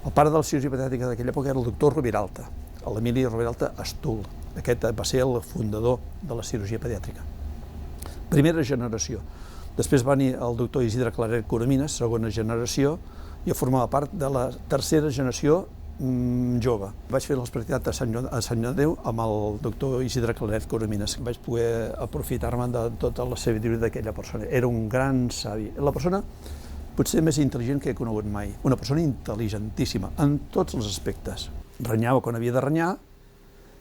El pare de la cirurgia pediàtrica d'aquella època era el doctor Roviralta, l'Emili Roviralta Estul. Aquest va ser el fundador de la cirurgia pediàtrica. Primera generació. Després va venir el doctor Isidre Claret Coromines, segona generació, i formava part de la tercera generació jove. Vaig fer l'hospitalitat a Sant Lladeu amb el doctor Isidre Claret Coromines. Vaig poder aprofitar-me de tota la sabidoria d'aquella persona. Era un gran savi. La persona potser més intel·ligent que he conegut mai. Una persona intel·ligentíssima, en tots els aspectes. Renyava quan havia de renyar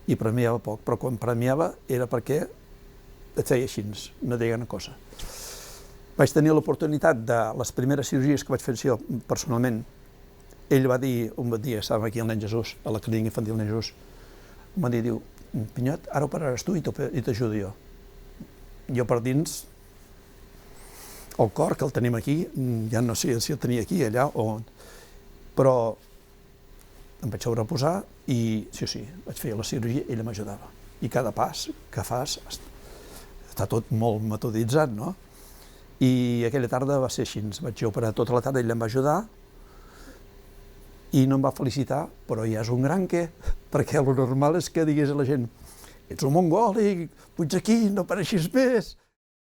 i premiava poc, però quan premiava era perquè et feia així, no deia una cosa. Vaig tenir l'oportunitat de les primeres cirurgies que vaig fer jo personalment. Ell va dir, un dia estàvem aquí al Nen Jesús, a la clínica infantil Nen Jesús, em va dir, diu, Pinyot, ara operaràs tu i t'ajudo jo. Jo per dins, el cor que el tenim aquí, ja no sé si el tenia aquí, allà, però em vaig sobreposar i sí, vaig fer la cirurgia i ella m'ajudava. I cada pas que fas està tot molt metoditzat, no? I aquella tarda va ser així, vaig operar tota la tarda, ella em va ajudar i no em va felicitar, però ja és un gran què, perquè el normal és que digués a la gent ets un mongòlic, puig aquí, no apareixis més.